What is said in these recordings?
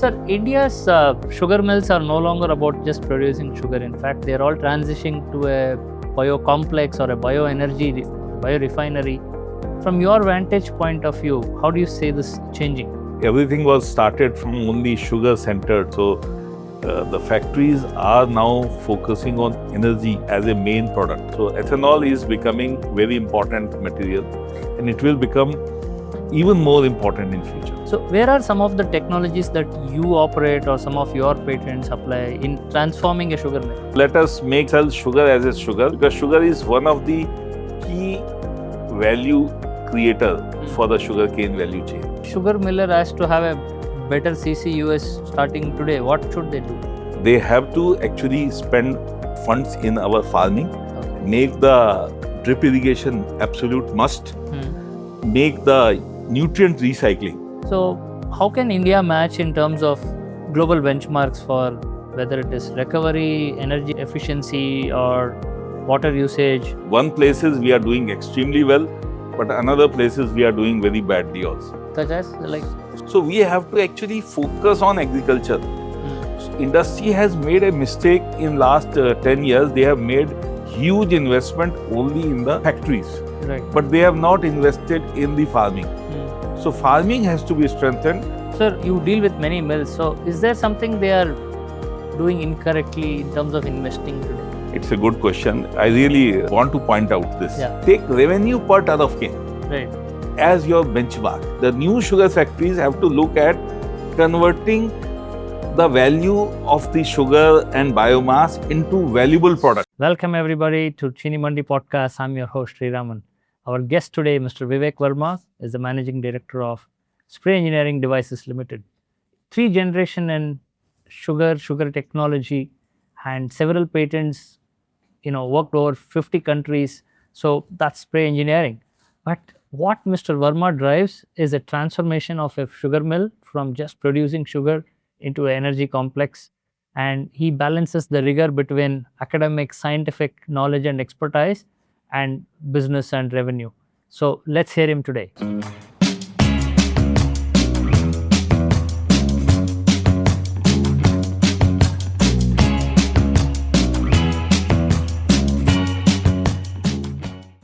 Sir, India's sugar mills are no longer about just producing sugar. In fact, they are all transitioning to a biocomplex or a bioenergy, biorefinery. From your vantage point of view, how do you see this changing? Everything was started from only sugar centered. So the factories are now focusing on energy as a main product. So ethanol is becoming very important material, and it will become even more important in future. So where are some of the technologies that you operate or some of your patents apply in transforming a sugar mill? Let us sell sugar as a sugar, because sugar is one of the key value creator for the sugarcane value chain. Sugar miller has to have a better CCUS starting today. What should they do? They have to actually spend funds in our farming, make the drip irrigation absolute must, make the nutrient recycling. So how can India match in terms of global benchmarks for whether it is recovery, energy efficiency or water usage? One places we are doing extremely well, but another places we are doing very badly also. Such as like? So we have to actually focus on agriculture. Industry has made a mistake in last 10 years. They have made huge investment only in the factories, Right. but they have not invested in the farming. So farming has to be strengthened. Sir, you deal with many mills. So is there something they are doing incorrectly in terms of investing today? It's a good question. I really want to point out this. Yeah. Take revenue per ton of cane Right. as your benchmark. The new sugar factories have to look at converting the value of the sugar and biomass into valuable products. Welcome everybody to ChiniMandi Podcast. I'm your host Sriraman. Our guest today, Mr. Vivek Verma, is the Managing Director of Spray Engineering Devices Limited. 3 generation in sugar technology, and several patents, worked over 50 countries. So that's spray engineering. But what Mr. Verma drives is a transformation of a sugar mill from just producing sugar into an energy complex. And he balances the rigor between academic, scientific knowledge and expertise and business and revenue. So let's hear him today.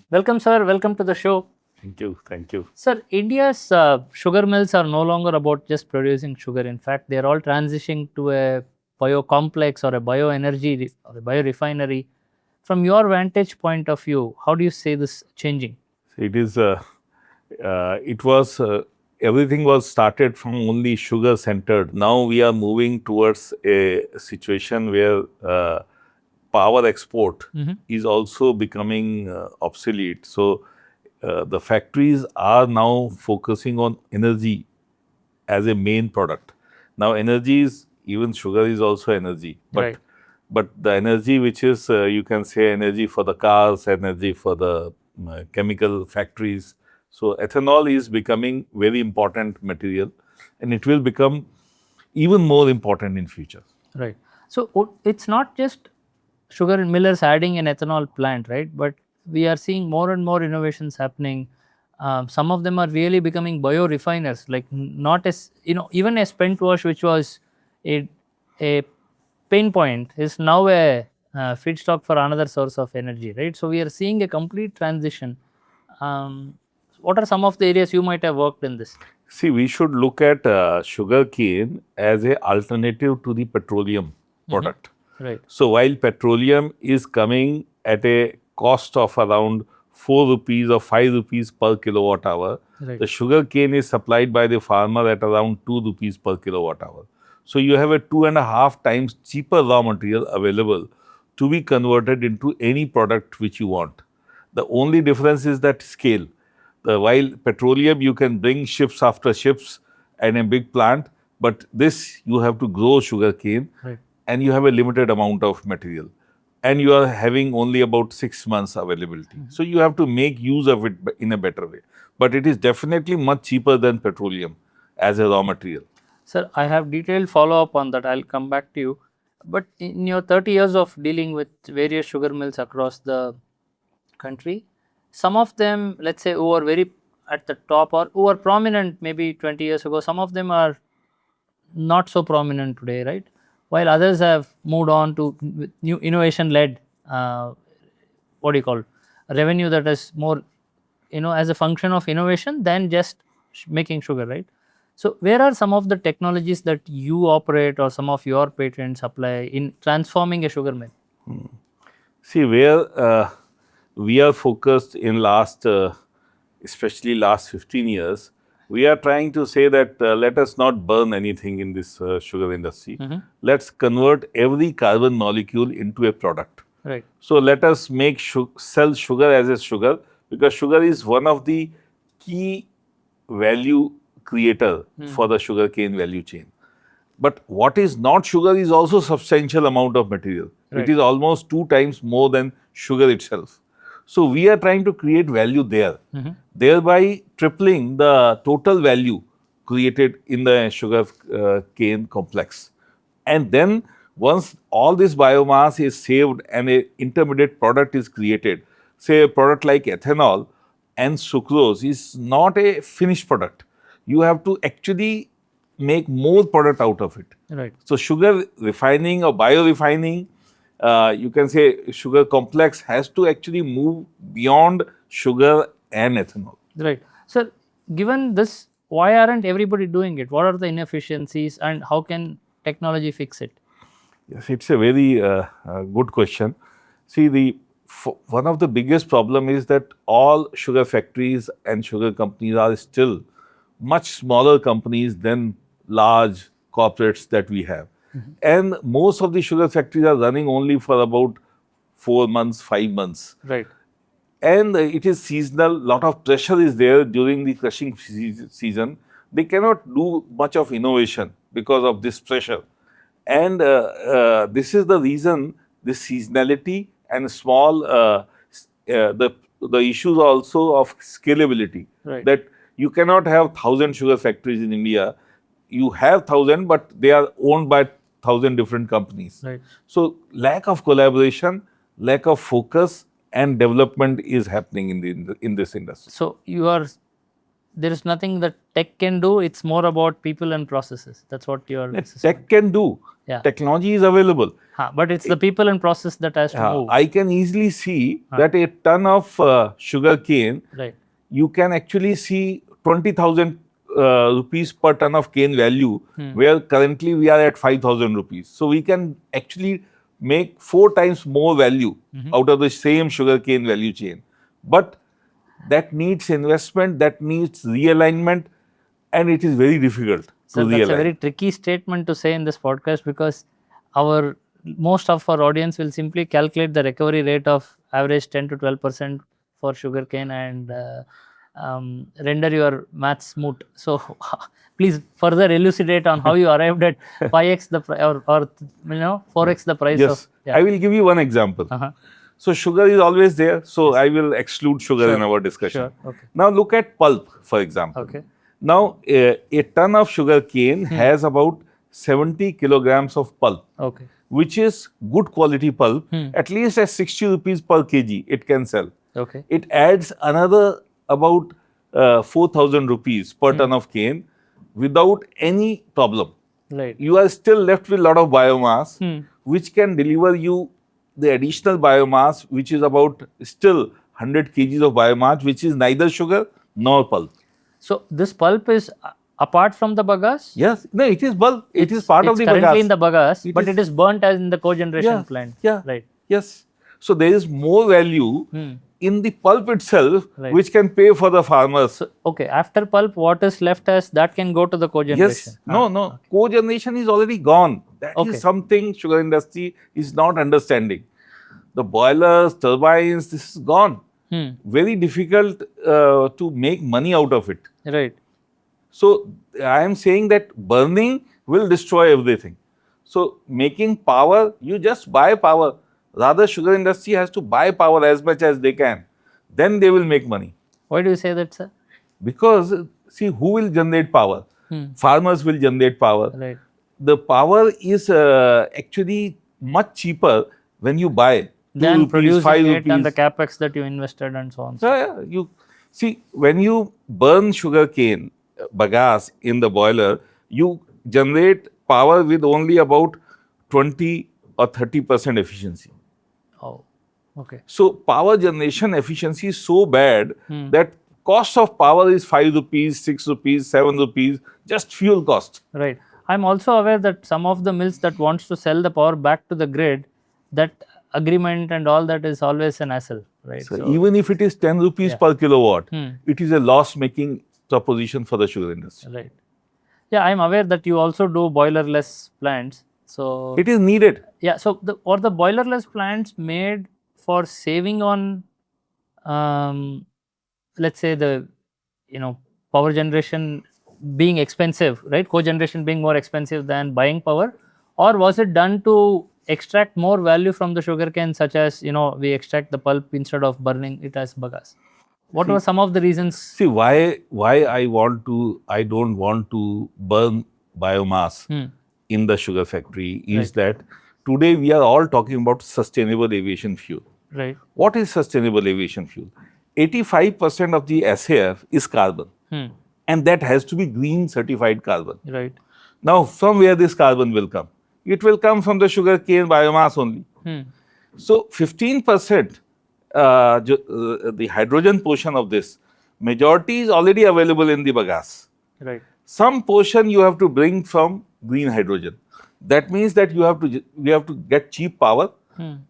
Welcome, sir. Welcome to the show. Thank you. Sir, India's sugar mills are no longer about just producing sugar. In fact, they are all transitioning to a biocomplex or a bioenergy or a biorefinery. From your vantage point of view, how do you see this changing? It is. Everything was started from only sugar centered. Now we are moving towards a situation where power export is also becoming obsolete. So the factories are now focusing on energy as a main product. Now energy is, even sugar is also energy, but Right. but the energy which is you can say energy for the cars, energy for the chemical factories. So ethanol is becoming very important material, and it will become even more important in future. Right. So it's not just sugar millers adding an ethanol plant, right? But we are seeing more and more innovations happening. Some of them are really becoming biorefiners, like not as, even a spent wash, which was a pain point, is now a feedstock for another source of energy, right? So we are seeing a complete transition. What are some of the areas you might have worked in this? See, we should look at sugarcane as a alternative to the petroleum product. Right. So while petroleum is coming at a cost of around 4 rupees or 5 rupees per kilowatt hour, Right. the sugarcane is supplied by the farmer at around 2 rupees per kilowatt hour. So you have a 2.5 times cheaper raw material available to be converted into any product which you want. The only difference is that scale. While petroleum, you can bring ships after ships and a big plant, but this you have to grow sugarcane, Right. and you have a limited amount of material, and you are having only about 6 months availability. So you have to make use of it in a better way. But it is definitely much cheaper than petroleum as a raw material. Sir, I have detailed follow-up on that. I'll come back to you. But in your 30 years of dealing with various sugar mills across the country, some of them, let's say, who are very at the top or who are prominent maybe 20 years ago, some of them are not so prominent today, right? While others have moved on to new innovation-led, what do you call, revenue that is more, as a function of innovation than just making sugar, right? So where are some of the technologies that you operate or some of your patents apply in transforming a sugar mill? See, where we are focused in last, especially last 15 years, we are trying to say that let us not burn anything in this sugar industry. Let's convert every carbon molecule into a product. Right. So let us make sell sugar as a sugar, because sugar is one of the key value creator for the sugarcane value chain. But what is not sugar is also substantial amount of material. Right. It is almost 2 times more than sugar itself. So we are trying to create value there, thereby tripling the total value created in the sugar cane complex. And then once all this biomass is saved and an intermediate product is created, say a product like ethanol and sucrose is not a finished product. You have to actually make more product out of it. Right. So sugar refining or biorefining, you can say sugar complex has to actually move beyond sugar and ethanol. Right. So given this, why aren't everybody doing it? What are the inefficiencies and how can technology fix it? Yes, it's a very good question. See, one of the biggest problem is that all sugar factories and sugar companies are still much smaller companies than large corporates that we have. And most of the sugar factories are running only for about 4 months, 5 months. Right. And it is seasonal, lot of pressure is there during the crushing season. They cannot do much of innovation because of this pressure. And this is the reason, this seasonality and small, the issues also of scalability. Right. That you cannot have 1,000 sugar factories in India. You have 1,000, but they are owned by 1,000 different companies. Right. So lack of collaboration, lack of focus and development is happening in this industry. So there is nothing that tech can do. It's more about people and processes. That's what your Tech can do. Yeah. Technology is available. But it's the people and process that has to move. I can easily see that a ton of sugar cane, Right. you can actually see 20,000 rupees per ton of cane value, where currently we are at 5,000 rupees. So we can actually make 4 times more value out of the same sugar cane value chain. But that needs investment, that needs realignment, and it is very difficult So to that's realign. a very tricky statement to say in this podcast, because most of our audience will simply calculate the recovery rate of average 10 to 12% for sugarcane and render your maths moot. So please further elucidate on how you arrived at 5x the or 4x the price Yes, of. Yeah. I will give you one example. So sugar is always there. So I will exclude sugar in our discussion. Sure. Okay. Now look at pulp, for example. Okay. Now a ton of sugar cane has about 70 kilograms of pulp, Okay. which is good quality pulp. At least at 60 rupees per kg, it can sell. Okay. It adds another about 4,000 rupees per ton of cane without any problem. Right. You are still left with a lot of biomass, which can deliver you the additional biomass, which is about still 100 kgs of biomass, which is neither sugar nor pulp. So this pulp is apart from the bagasse? Yes, no, it is bulk. It is part of the It's currently bagasse. in the bagasse, but it is burnt as in the cogeneration plant. Yeah. Right. Yes. So there is more value in the pulp itself, which can pay for the farmers. So, okay, after pulp, what is left as that can go to the cogeneration? Yes. No. Cogeneration is already gone. That is something sugar industry is not understanding. The boilers, turbines, this is gone. Very difficult to make money out of it. Right. So I am saying that burning will destroy everything. So making power, you just buy power. Rather, sugar industry has to buy power as much as they can. Then they will make money. Why do you say that, sir? Because see, who will generate power? Farmers will generate power. Right. The power is actually much cheaper when you buy. Then rupees, producing 5 it rupees. and the capex that you invested and so on. Yeah, you see, when you burn sugar cane bagasse in the boiler, you generate power with only about 20 or 30% efficiency. Oh, okay. So power generation efficiency is so bad that cost of power is 5 rupees, 6 rupees, 7 rupees, just fuel cost. Right. I'm also aware that some of the mills that wants to sell the power back to the grid, that agreement and all that is always an hassle, right? So even if it is 10 rupees per kilowatt, it is a loss-making proposition for the sugar industry. Right. Yeah, I'm aware that you also do boilerless plants. So It is needed. yeah, so the boilerless plants made for saving on, let's say the, power generation being expensive, right? Cogeneration being more expensive than buying power, or was it done to extract more value from the sugarcane, such as we extract the pulp instead of burning it as bagasse? What were some of the reasons? See why I don't want to burn biomass in the sugar factory is that today we are all talking about sustainable aviation fuel. Right. What is sustainable aviation fuel? 85% of the SAF is carbon, and that has to be green certified carbon. Right. Now, from where this carbon will come? It will come from the sugarcane biomass only. So, 15%, the hydrogen portion of this, majority is already available in the bagasse. Right. Some portion you have to bring from green hydrogen. That means that you have to get cheap power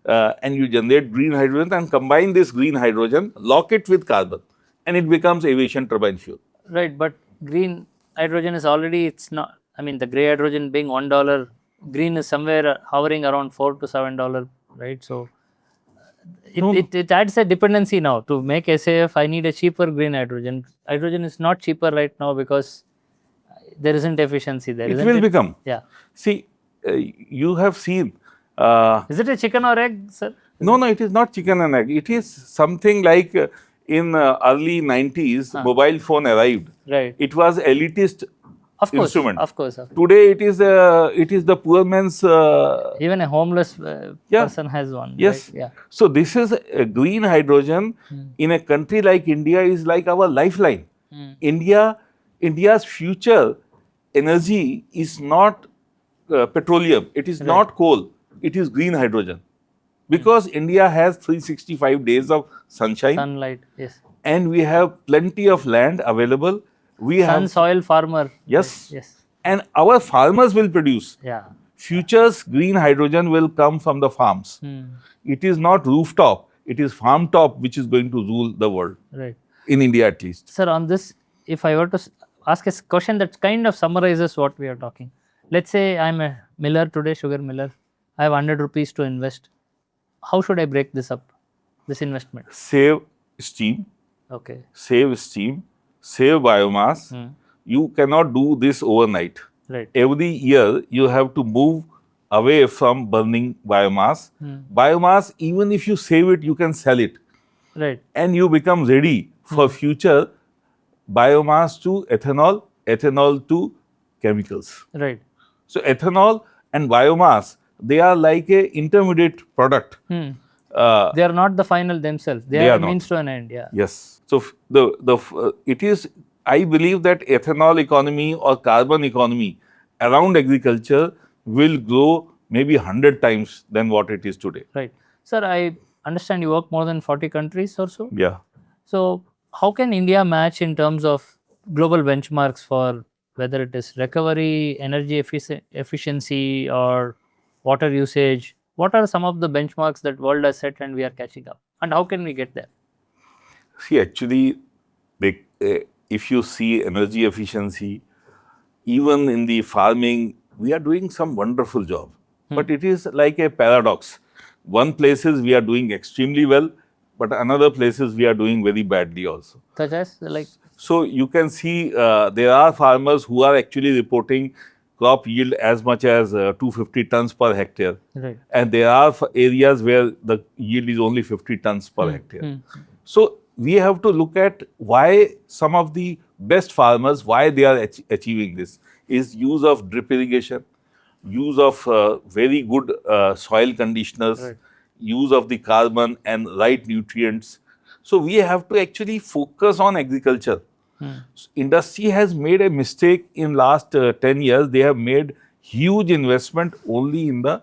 and you generate green hydrogen and combine this green hydrogen, lock it with carbon, and it becomes aviation turbine fuel. Right, but green hydrogen is already, it's not, I mean, the gray hydrogen being $1, green is somewhere hovering around $4 to $7, right? So it adds a dependency now. To make SAF, I need a cheaper green hydrogen. Hydrogen is not cheaper right now because there isn't efficiency there. It will become. Yeah. See, you have seen. Is it a chicken or egg, sir? No, it is not chicken and egg. It is something like in early 90s, mobile phone arrived. Right. It was elitist instrument. Of course. Today it is the poor man's. Even a homeless person has one. Yes. Right? Yeah. So this is green hydrogen in a country like India is like our lifeline. India's future energy is not petroleum. It is not coal. It is green hydrogen. Because India has 365 days of sunshine. Sunlight, yes. And we have plenty of land available. Sun, soil, farmer. Yes. Yes. And our farmers will produce. Yeah. Future's green hydrogen will come from the farms. It is not rooftop. It is farm top which is going to rule the world. Right. In India at least. Sir, on this, if I were to ask a question that kind of summarizes what we are talking. Let's say I'm a miller today, sugar miller. I have 100 rupees to invest. How should I break this up, this investment? Save steam. Okay. Save steam. Save biomass. You cannot do this overnight. Right. Every year you have to move away from burning biomass. Biomass, even if you save it, you can sell it. Right. And you become ready for future biomass to ethanol, ethanol to chemicals. Right. So ethanol and biomass, they are like a intermediate product. They are not the final themselves. They are a means to an end. Yeah. Yes. So it is. I believe that ethanol economy or carbon economy around agriculture will grow maybe 100 times than what it is today. Right. Sir, I understand you work more than 40 countries or so. Yeah. So how can India match in terms of global benchmarks for whether it is recovery, energy efficiency, or water usage? What are some of the benchmarks that world has set and we are catching up? And how can we get there? See, actually, if you see energy efficiency, even in the farming, we are doing some wonderful job. But it is like a paradox. One places we are doing extremely well, but another places we are doing very badly also. Such as like? So you can see there are farmers who are actually reporting crop yield as much as 250 tons per hectare. Right. And there are areas where the yield is only 50 tons per hectare. So we have to look at why some of the best farmers, why they are achieving this, is use of drip irrigation, use of very good soil conditioners, use of the carbon and right nutrients. So we have to actually focus on agriculture. Industry has made a mistake in last 10 years. They have made huge investment only in the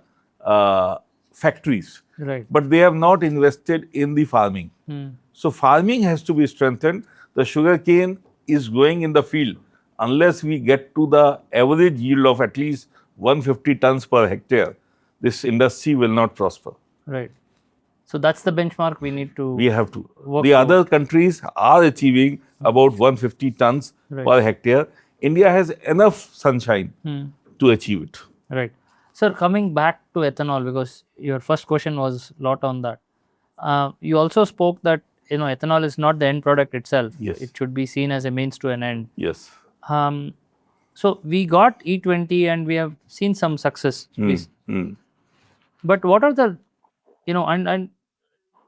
factories, Right. but they have not invested in the farming. So farming has to be strengthened. The sugarcane is growing in the field. Unless we get to the average yield of at least 150 tons per hectare, this industry will not prosper. Right. So that's the benchmark we need to. We have to. Work The other towards. countries are achieving about 150 tons per hectare. India has enough sunshine to achieve it. Right. Sir, coming back to ethanol, because your first question was a lot on that. You also spoke that ethanol is not the end product itself. Yes. It should be seen as a means to an end. Yes. So we got E20 and we have seen some success. But what are the, and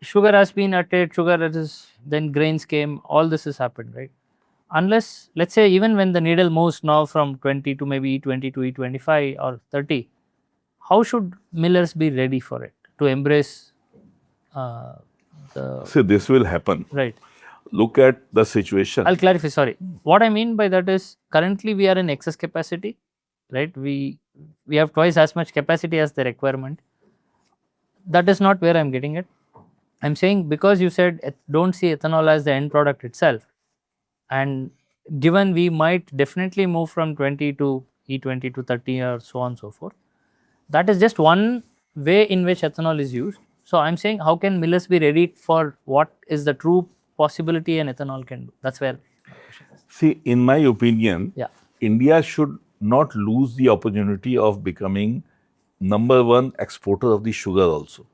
sugar has been at it, then grains came, all this has happened, right? Unless, let's say, even when the needle moves now from 20 to maybe E20 to E25 or 30, how should millers be ready for it to embrace the. So this will happen. Right. Look at the situation. I'll clarify, sorry. What I mean by that is currently we are in excess capacity, right? We have twice as much capacity as the requirement. That is not where I'm getting it. I'm saying because you said don't see ethanol as the end product itself, and given we might definitely move from 20 to E20 to 30 or so on and so forth, that is just one way in which ethanol is used. So I'm saying how can millers be ready for what is the true possibility an ethanol can do? That's where. See, in my opinion, Yeah. India should not lose the opportunity of becoming #1 exporter of the sugar also.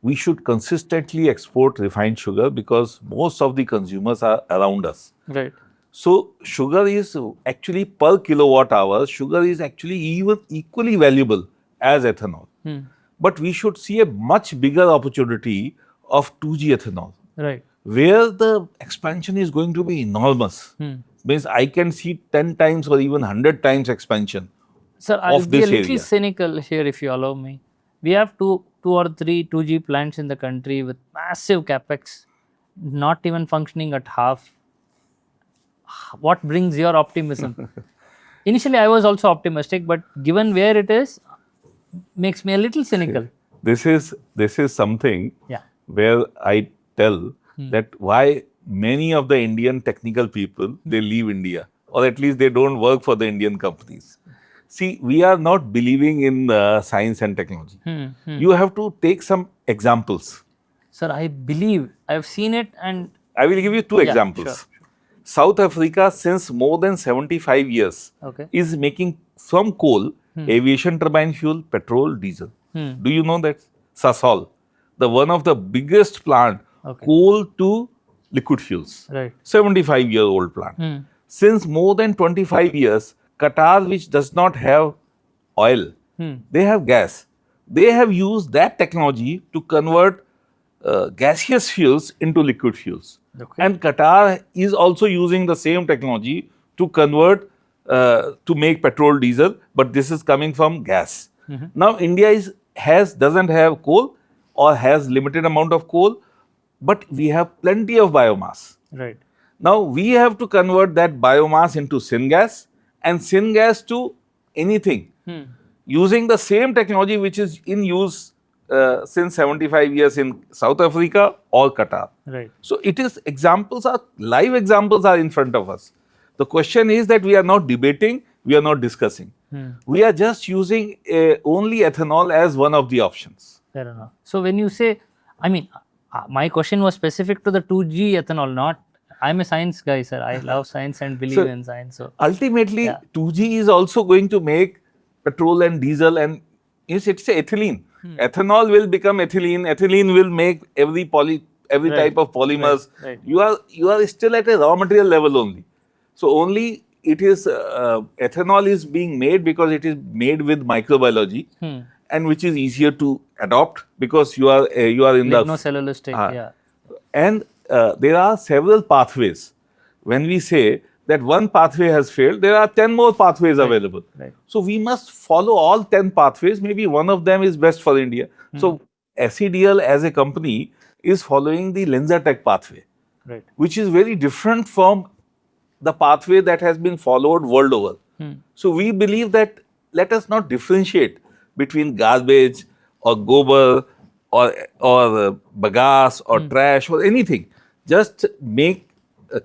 We should consistently export refined sugar because most of the consumers are around us. Right. So sugar is actually per kilowatt hour, sugar is actually even equally valuable as ethanol. But we should see a much bigger opportunity of 2G ethanol. Right. Where the expansion is going to be enormous. Means I can see 10 times or even 100 times expansion. Sir, I'll of be a this little area. cynical here if you allow me. We have two or three 2G plants in the country with massive capex, not even functioning at half. What brings your optimism? Initially, I was also optimistic, but given where it is, makes me a little cynical. This is something Yeah. where I tell that why many of the Indian technical people, they leave India, or at least they don't work for the Indian companies. See, we are not believing in science and technology. You have to take some examples. Sir, I believe I've seen it, and I will give you two examples. Sure. South Africa, since more than 75 years, Okay. is making from coal, aviation turbine fuel, petrol, diesel. Do you know that? Sasol, the one of the biggest plant, coal to liquid fuels. Right. 75-year-old plant. Since more than 25 years, Qatar, which does not have oil, they have gas. They have used that technology to convert gaseous fuels into liquid fuels. Okay. And Qatar is also using the same technology to convert, to make petrol, diesel, but this is coming from gas. Now, India doesn't have coal or has limited amount of coal, but we have plenty of biomass. Right. Now, we have to convert that biomass into syngas and syngas to anything using the same technology which is in use since 75 years in South Africa or Qatar. Right. So, live examples are in front of us. The question is that we are not debating, we are not discussing. We are just using only ethanol as one of the options. Fair enough. So when you say, I mean, my question was specific to the 2G ethanol, not. I'm a science guy, sir. I love science and believe in science. So ultimately, 2G is also going to make petrol and diesel, and it's ethylene. Ethanol will become ethylene. Ethylene will make every type of polymers. Right. You are still at a raw material level only. So only it is ethanol is being made because it is made with microbiology, and which is easier to adopt because you are in the lignocellulistic. And there are several pathways. When we say that one pathway has failed, there are 10 more pathways available. Right. So we must follow all 10 pathways. Maybe one of them is best for India. So SEDL as a company is following the LenzaTech pathway, Right. which is very different from the pathway that has been followed world over. So we believe that let us not differentiate between garbage or gobar or bagasse or trash or anything. Just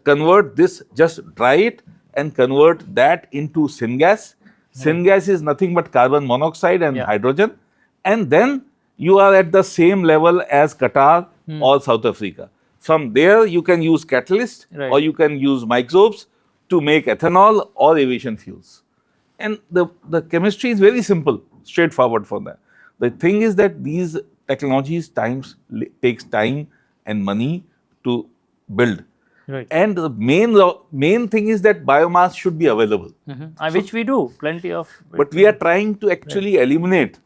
convert this, just dry it and convert that into syngas. Syngas is nothing but carbon monoxide and hydrogen, and then you are at the same level as Qatar or South Africa. From there, you can use catalyst or you can use microbes to make ethanol or aviation fuels. And the chemistry is very simple, straightforward for that. The thing is that these technologies takes time and money to build. And the main thing is that biomass should be available. Which we do, plenty of. But we are trying to actually eliminate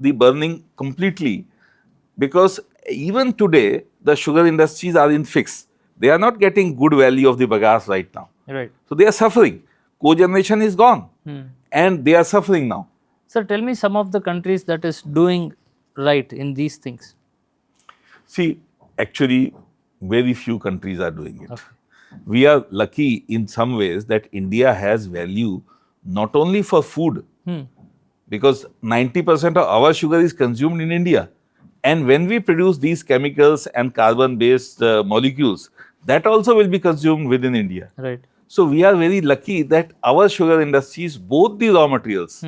the burning completely, because even today, the sugar industries are in fix. They are not getting good value of the bagasse right now. So they are suffering. Co-generation is gone and they are suffering now. Sir, tell me some of the countries that is doing right in these things. See, actually, very few countries are doing it. We are lucky in some ways that India has value not only for food, because 90% of our sugar is consumed in India. And when we produce these chemicals and carbon-based molecules, that also will be consumed within India. So we are very lucky that our sugar industries, both the raw materials,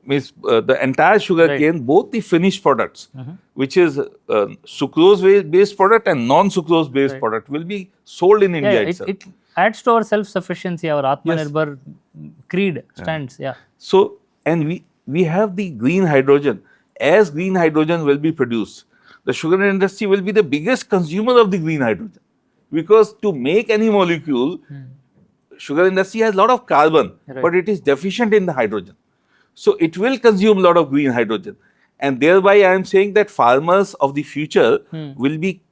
means the entire sugar cane, both the finished products, which is sucrose-based product and non-sucrose-based product, will be sold in India itself. It adds to our self-sufficiency, our Atmanirbhar creed stands. So, and we have the green hydrogen. As green hydrogen will be produced, the sugar industry will be the biggest consumer of the green hydrogen. Because to make any molecule, sugar industry has a lot of carbon, but it is deficient in the hydrogen. So it will consume a lot of green hydrogen. And thereby I am saying that farmers of the future will be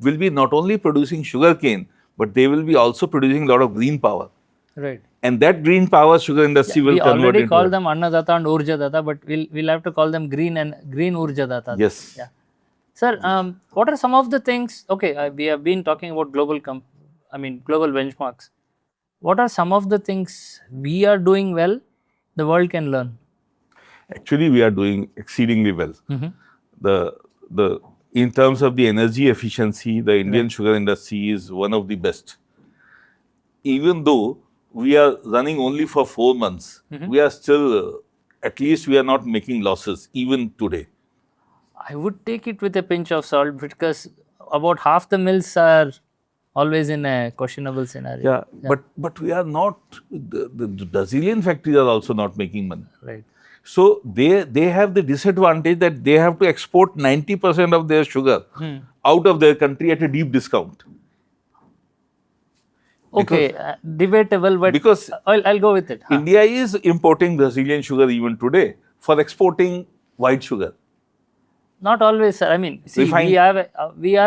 not only producing sugar cane, but they will be also producing a lot of green power. And that green power sugar industry will convert into. We already call them Annadatta and Urjadatta, but we'll have to call them green Urjadatta. Yes. Sir, what are some of the things? Okay, we have been talking about global benchmarks. What are some of the things we are doing well, the world can learn? Actually, we are doing exceedingly well. In terms of the energy efficiency, the Indian sugar industry is one of the best. Even though we are running only for 4 months, we are still, at least we are not making losses even today. I would take it with a pinch of salt, because about half the mills are always in a questionable scenario. But we are not, the Brazilian factories are also not making money. So they have the disadvantage that they have to export 90% of their sugar out of their country at a deep discount. Okay, debatable, but because I'll go with it. India is importing Brazilian sugar even today for exporting white sugar. Not always, sir. I mean, see, we have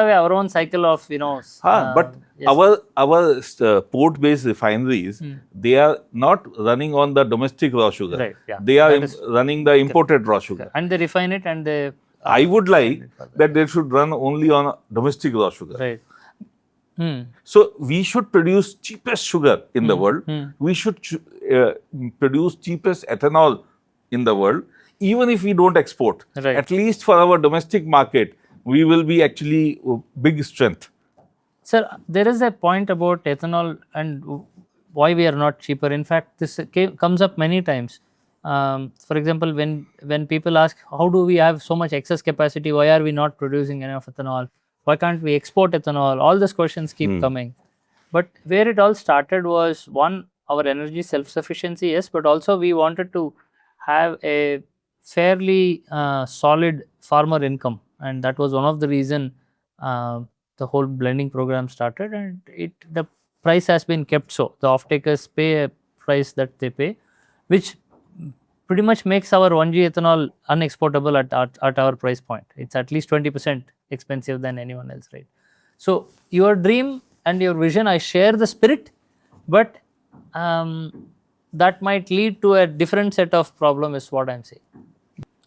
our own cycle of, but our port-based refineries, they are not running on the domestic raw sugar. They are running the imported raw sugar. And they refine it and they... I would like that they should run only on domestic raw sugar. So we should produce cheapest sugar in the world. We should produce cheapest ethanol in the world. Even if we don't export, at least for our domestic market, we will be actually big strength. Sir, there is a point about ethanol and why we are not cheaper. In fact, this comes up many times. For example, when people ask, how do we have so much excess capacity? Why are we not producing enough ethanol? Why can't we export ethanol? All these questions keep coming. But where it all started was, one, our energy self-sufficiency, yes, but also we wanted to have a fairly solid farmer income, and that was one of the reason the whole blending program started, and the price has been kept so. The off-takers pay a price that they pay, which pretty much makes our 1G ethanol unexportable at our price point. It's at least 20% expensive than anyone else, right? So your dream and your vision, I share the spirit, but that might lead to a different set of problem is what I'm saying.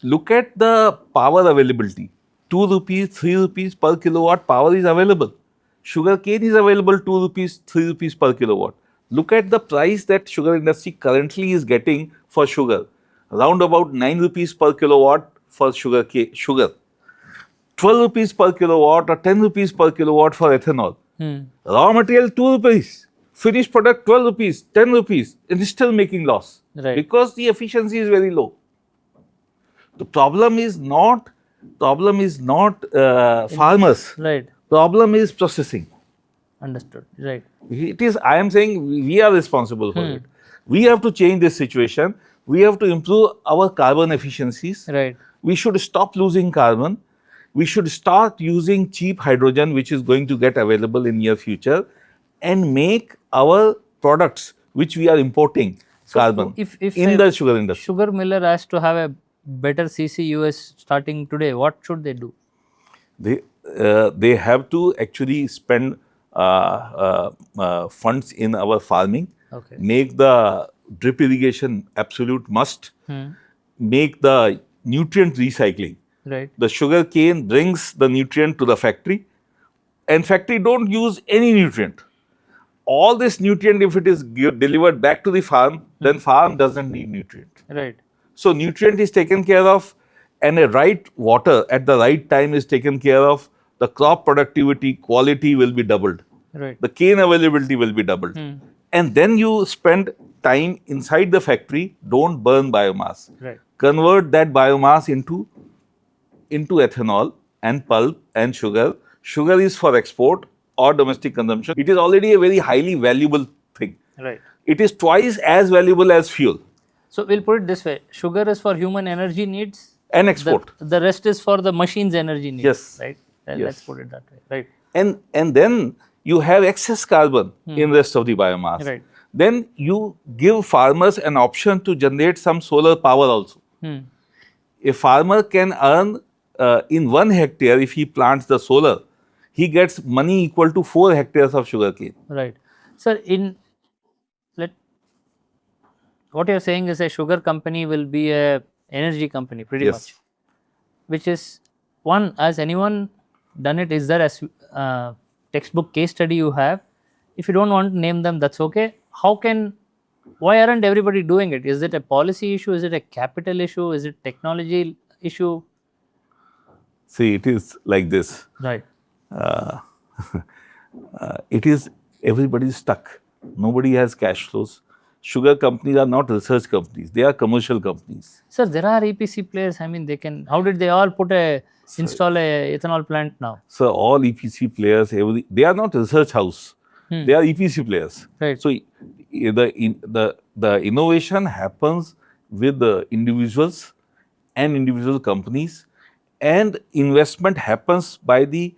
Look at the power availability. 2 rupees, 3 rupees per kilowatt power is available. Sugar cane is available 2 rupees, 3 rupees per kilowatt. Look at the price that sugar industry currently is getting for sugar. Around about 9 rupees per kilowatt for sugar. 12 rupees per kilowatt or 10 rupees per kilowatt for ethanol. Raw material 2 rupees. Finished product 12 rupees, 10 rupees. It is still making loss. Right. Because the efficiency is very low. The problem is not farmers. Right. Problem is processing. Understood. Right. It is, I am saying we are responsible for it. We have to change this situation. We have to improve our carbon efficiencies. Right. We should stop losing carbon. We should start using cheap hydrogen, which is going to get available in near future, and make our products, which we are importing, carbon if in the sugar industry. Sugar miller has to have a better CCUS starting today, what should they do? They have to actually spend funds in our farming, Okay. make the drip irrigation absolute must, make the nutrient recycling. Right. The sugar cane brings the nutrient to the factory, and factory don't use any nutrient. All this nutrient, if it is delivered back to the farm, then farm doesn't need nutrient. Right. So nutrient is taken care of, and a right water at the right time is taken care of. The crop productivity, quality will be doubled. Right. The cane availability will be doubled. And then you spend time inside the factory, don't burn biomass. Right. Convert that biomass into ethanol and pulp and sugar. Sugar is for export or domestic consumption. It is already a very highly valuable thing. Right. It is twice as valuable as fuel. So we'll put it this way: sugar is for human energy needs, and export. The rest is for the machine's energy needs. Yes. Right. Yes. Let's put it that way. Right. And then you have excess carbon in rest of the biomass. Right. Then you give farmers an option to generate some solar power also. A farmer can earn in 1 hectare, if he plants the solar, he gets money equal to 4 hectares of sugarcane. Right. Sir, what you're saying is a sugar company will be a energy company pretty much, which is one, has anyone done it? Is there a textbook case study you have? If you don't want to name them, that's okay. Why aren't everybody doing it? Is it a policy issue? Is it a capital issue? Is it technology issue? See, it is like this. Right. It is, everybody is stuck. Nobody has cash flows. Sugar companies are not research companies. They are commercial companies. Sir, there are EPC players. I mean, they can, how did they all install a ethanol plant now? So all EPC players, they are not research house. They are EPC players. Right. So the innovation happens with the individuals and individual companies, and investment happens by the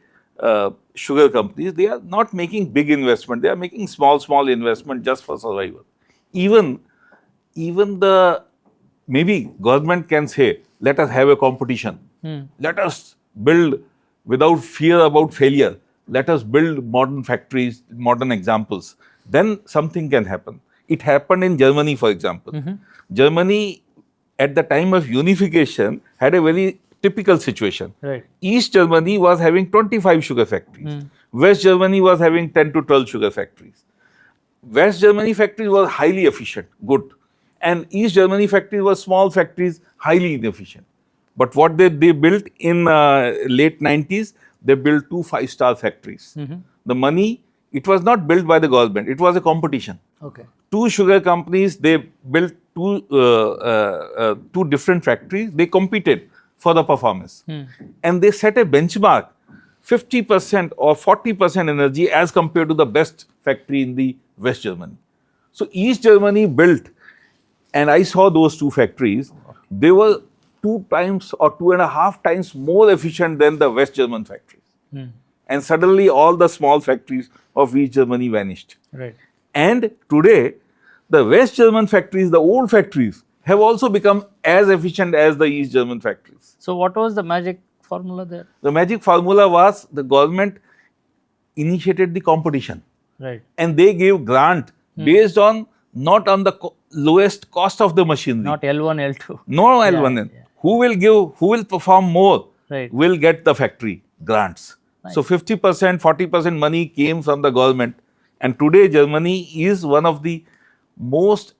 sugar companies. They are not making big investment. They are making small investment just for survival. Even the, maybe government can say, let us have a competition. Let us build without fear about failure. Let us build modern factories, modern examples. Then something can happen. It happened in Germany, for example. Germany, at the time of unification, had a very typical situation. Right. East Germany was having 25 sugar factories. West Germany was having 10 to 12 sugar factories. West Germany factories were highly efficient, good. And East Germany factories were small factories, highly inefficient. But what they built in late 90s, they built 2 5-star factories. The money, it was not built by the government, it was a competition. Okay. 2 sugar companies, they built two different factories, they competed for the performance. And they set a benchmark, 50% or 40% energy as compared to the best factory in the West Germany. So East Germany built, and I saw those 2 factories, they were 2 times or 2.5 times more efficient than the West German factories. And suddenly all the small factories of East Germany vanished. Right. And today, the West German factories, the old factories, have also become as efficient as the East German factories. So what was the magic formula there? The magic formula was the government initiated the competition. Right. And they gave grant based on, not on the lowest cost of the machinery. Not L1, L2. No L1. Yeah. Who will perform more, Right. will get the factory grants. Nice. So 50%, 40% money came from the government And today Germany is one of the most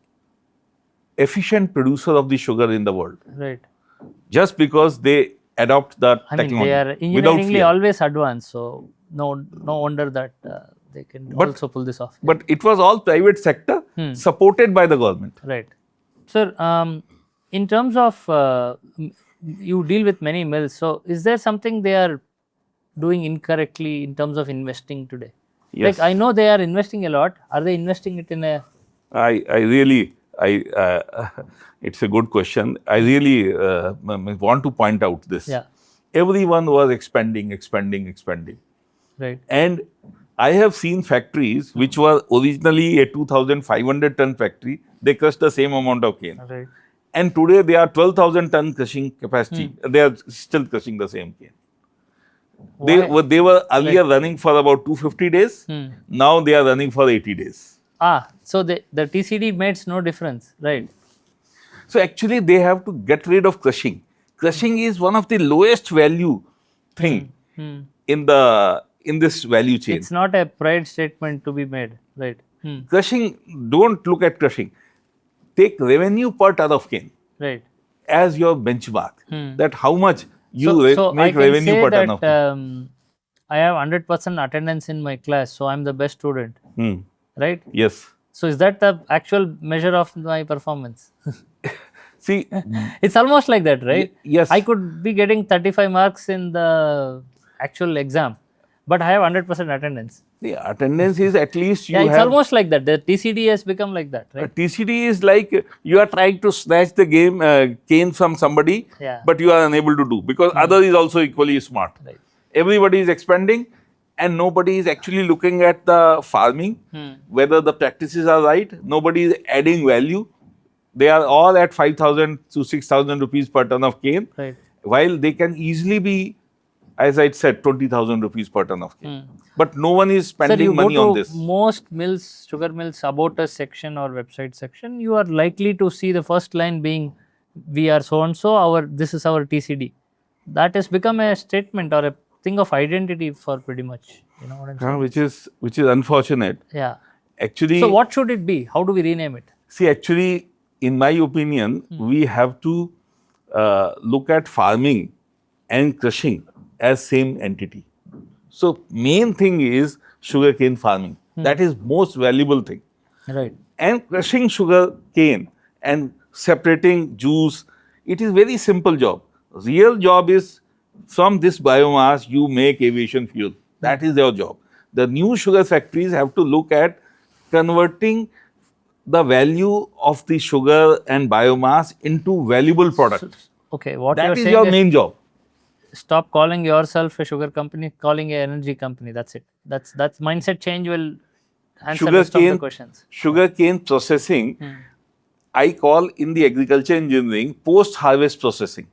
efficient producer of the sugar in the world. Right. Just because they adopt the I technology mean, they are without engineeringly fear. always advanced, so no wonder that they can also pull this off. But it was all private sector supported by the government. Right. Sir, in terms of you deal with many mills, so is there something they are doing incorrectly in terms of investing today? Yes. Like I know they are investing a lot. Are they investing it in a? I really, it's a good question. I really want to point out this. Yeah. Everyone was expanding. Right. And I have seen factories which were originally a 2,500 ton factory, they crushed the same amount of cane. Right. And today they are 12,000 ton crushing capacity. They are still crushing the same cane. They were earlier running for about 250 days. Now they are running for 80 days. So the TCD makes no difference, right? So actually they have to get rid of crushing. Crushing is one of the lowest value thing in this value chain. It's not a pride statement to be made, right? Crushing, don't look at crushing. Take revenue per ton of cane Right. as your benchmark. That how much you make I revenue can per say ton of cane. that I have 100% attendance in my class, so I'm the best student, right? Yes. So is that the actual measure of my performance? See, It's almost like that, right? yes. I could be getting 35 marks in the actual exam, but I have 100% attendance. The attendance is at least you Yeah, it's have. almost like that. The TCD has become like that, right? TCD is like you are trying to snatch the cane from somebody, Yeah. but you are unable to do because other is also equally smart. Right. Everybody is expanding and nobody is actually looking at the farming, whether the practices are right. Nobody is adding value. They are all at 5,000 to 6,000 rupees per ton of cane, Right. while they can easily be, as I said, 20,000 rupees per ton of cane. But no one is Sir, spending you money go on to this. most mills, sugar mills, about us section or website section, you are likely to see the first line being, "We are so and so. This is our TCD." That has become a statement or a thing of identity for pretty much. You know what I'm saying? Which is unfortunate. Yeah. Actually, So what should it be? How do we rename it? see, actually, in my opinion, we have to look at farming and crushing as same entity. So main thing is sugarcane farming. That is most valuable thing. Right. And crushing sugar cane and separating juice, it is very simple job. Real job is from this biomass you make aviation fuel. That is your job. The new sugar factories have to look at converting the value of the sugar and biomass into valuable product. Okay. What That you're is saying your is main job. stop calling yourself a sugar company, calling an energy company. That's it. That's mindset change will answer most of the questions. Sugarcane processing, I call in the agriculture engineering post-harvest processing.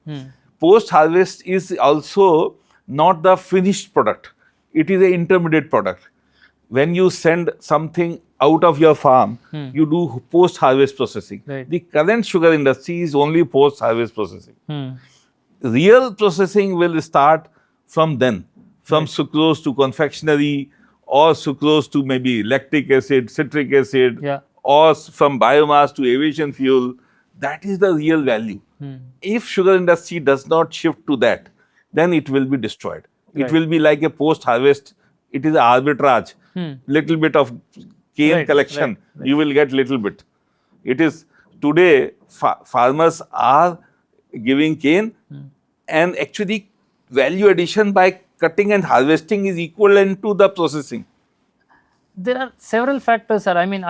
Post-harvest is also not the finished product. It is an intermediate product. When you send something out of your farm, you do post-harvest processing. Right. The current sugar industry is only post-harvest processing. Real processing will start from then, from sucrose to confectionery, or sucrose to maybe lactic acid, citric acid, or from biomass to aviation fuel. That is the real value. If sugar industry does not shift to that, then it will be destroyed. It will be like a post-harvest. It is arbitrage. Little bit of cane collection, you will get little bit. It is today farmers are giving cane, and actually value addition by cutting and harvesting is equivalent to the processing. There are several factors, sir. I mean,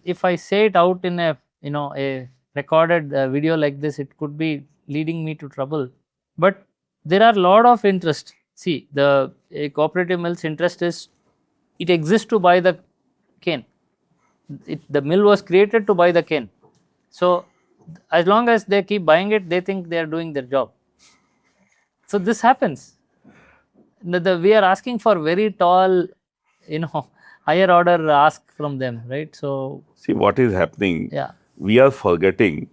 if I say it out in a a recorded video like this, it could be leading me to trouble. But there are a lot of interest. See, the cooperative mill's interest is it exists to buy the cane. The mill was created to buy the cane. So as long as they keep buying it, they think they are doing their job. So this happens. We are asking for very tall, higher order ask from them, right? So see what is happening. Yeah. We are forgetting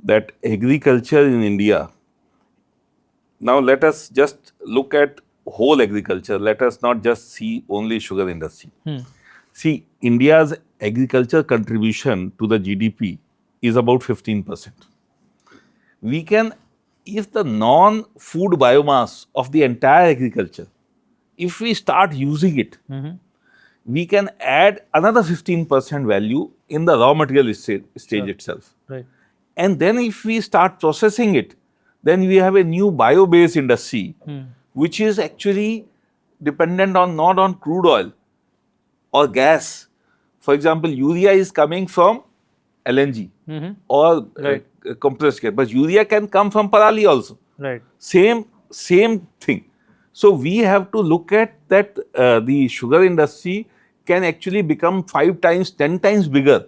that agriculture in India. Now let us just look at whole agriculture. Let us not just see only sugar industry. See, India's agriculture contribution to the GDP is about 15%. We can, if the non-food biomass of the entire agriculture, if we start using it, we can add another 15% value in the raw material stage itself. Right. And then if we start processing it, then we have a new bio-based industry, which is actually dependent on not on crude oil or gas. For example, urea is coming from LNG or compressed gas, but urea can come from parali also. Right. Same thing. So we have to look at that the sugar industry can actually become 5 times, 10 times bigger.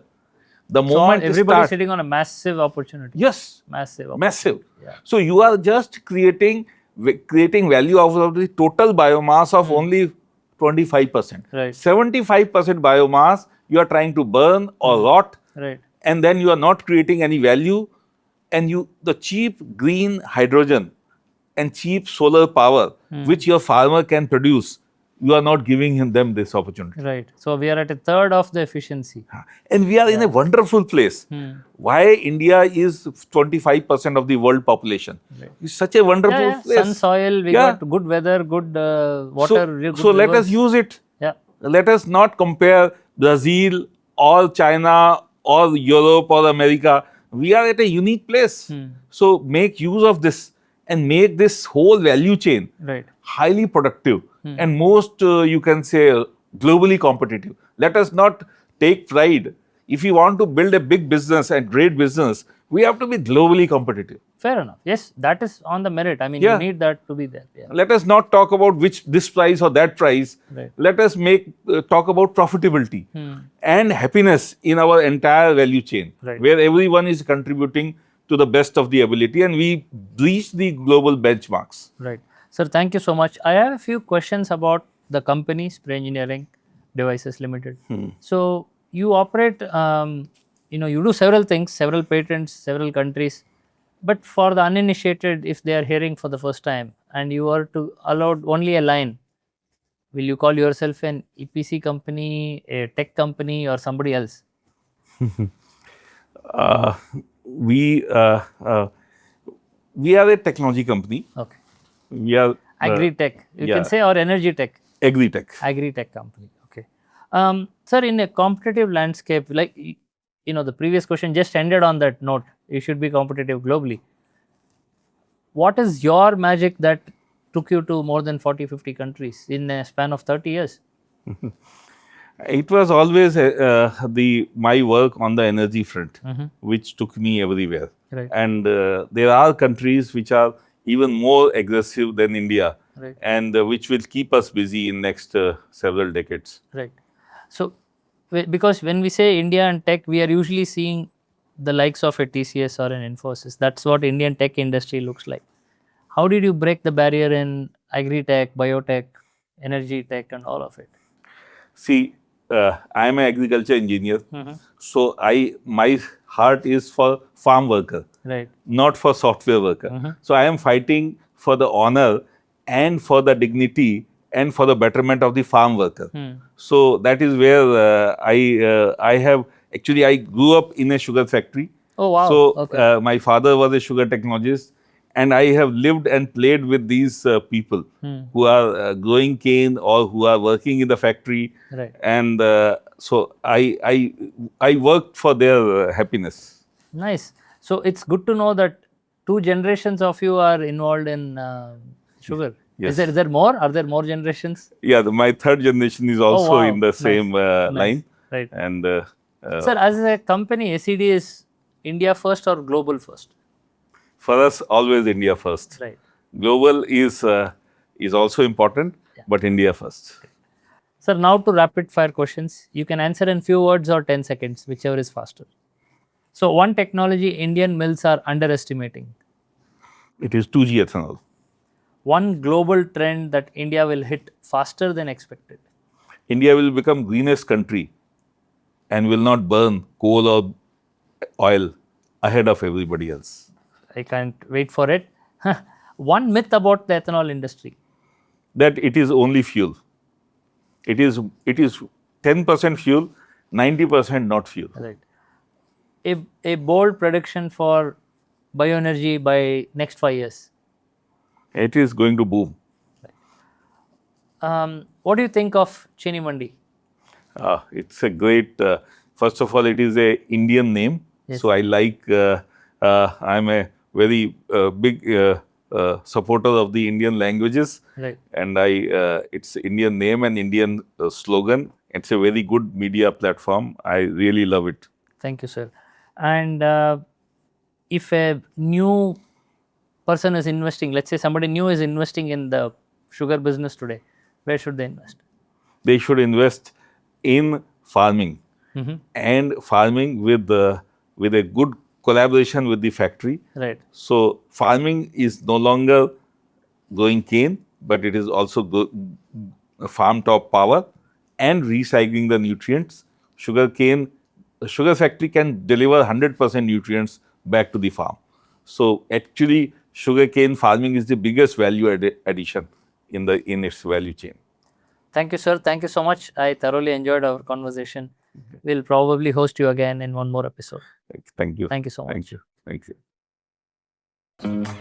The So moment everybody is sitting on a massive opportunity. Yes. Massive. Massive. Yeah. So you are just creating value out of the total biomass of only 25%. Right. 75% biomass you are trying to burn or rot, Right. and then you are not creating any value, and the cheap green hydrogen and cheap solar power which your farmer can produce, you are not giving them this opportunity. Right. So we are at a third of the efficiency. And we are in a wonderful place. Why India is 25% of the world population? Right. It's such a wonderful place. Sun, soil, we got good weather, good water. So let us use it. Yeah. Let us not compare Brazil or China or Europe or America. We are at a unique place. So make use of this and make this whole value chain highly productive and most, you can say, globally competitive. Let us not take pride. If you want to build a big business and great business, we have to be globally competitive. Fair enough. Yes, that is on the merit. I mean, you need that to be there. Yeah. Let us not talk about this price or that price. Right. Let us talk about profitability and happiness in our entire value chain, where everyone is contributing to the best of the ability and we reach the global benchmarks. Right. Sir, thank you so much. I have a few questions about the company, Spray Engineering Devices Limited. So, you operate, you do several things, several patents, several countries. But for the uninitiated, if they are hearing for the first time and you are to allowed only a line, will you call yourself an EPC company, a tech company, or somebody else? We are a technology company. Okay. We are agri-tech, you can say, or energy tech. Agri-tech. Agri-tech company. Okay. Sir, in a competitive landscape, like the previous question just ended on that note. You should be competitive globally. What is your magic that took you to more than 40-50 countries in a span of 30 years? It was always my work on the energy front, which took me everywhere. Right. And there are countries which are even more aggressive than India, and which will keep us busy in next several decades. Right. So, because when we say India and tech, we are usually seeing the likes of a TCS or an Infosys. That's what Indian tech industry looks like. How did you break the barrier in agri-tech, biotech, energy tech, and all of it? See, I am an agriculture engineer, so my heart is for farm worker, not for software worker. So I am fighting for the honor and for the dignity and for the betterment of the farm worker. So that is where I grew up in a sugar factory. Oh wow! So my father was a sugar technologist, and I have lived and played with these people who are growing cane or who are working in the factory, and so I worked for their happiness. Nice. So it's good to know that 2 generations of you are involved in sugar. Yes. Is there more? Are there more generations? Yeah, my 3rd generation is also in the same line. Right. And sir, as a company, SED is India first or global first? For us, always India first. Right. Global is also important, but India first. Sir, now to rapid fire questions. You can answer in few words or 10 seconds, whichever is faster. So, one technology Indian mills are underestimating. It is 2G ethanol. One global trend that India will hit faster than expected. India will become greenest country and will not burn coal or oil ahead of everybody else. I can't wait for it. One myth about the ethanol industry. That it is only fuel. It is 10% fuel, 90% not fuel. Right. A bold prediction for bioenergy by next 5 years. It is going to boom. What do you think of ChiniMandi? It's a great, first of all, it is a Indian name. Yes. So I like, I'm a very big supporter of the Indian languages. Right. And it's Indian name and Indian slogan. It's a very good media platform. I really love it. Thank you, sir. And if a new person is investing, let's say somebody new is investing in the sugar business today, where should they invest? They should invest in farming and farming with a good collaboration with the factory. Right. So farming is no longer growing cane, but it is also farm top power and recycling the nutrients. Sugarcane, the sugar factory can deliver 100% nutrients back to the farm. So actually, sugarcane farming is the biggest value addition in its value chain. Thank you, sir. Thank you so much. I thoroughly enjoyed our conversation. We'll probably host you again in one more episode. Thank you. Thank you so much. Thank you. Thank you.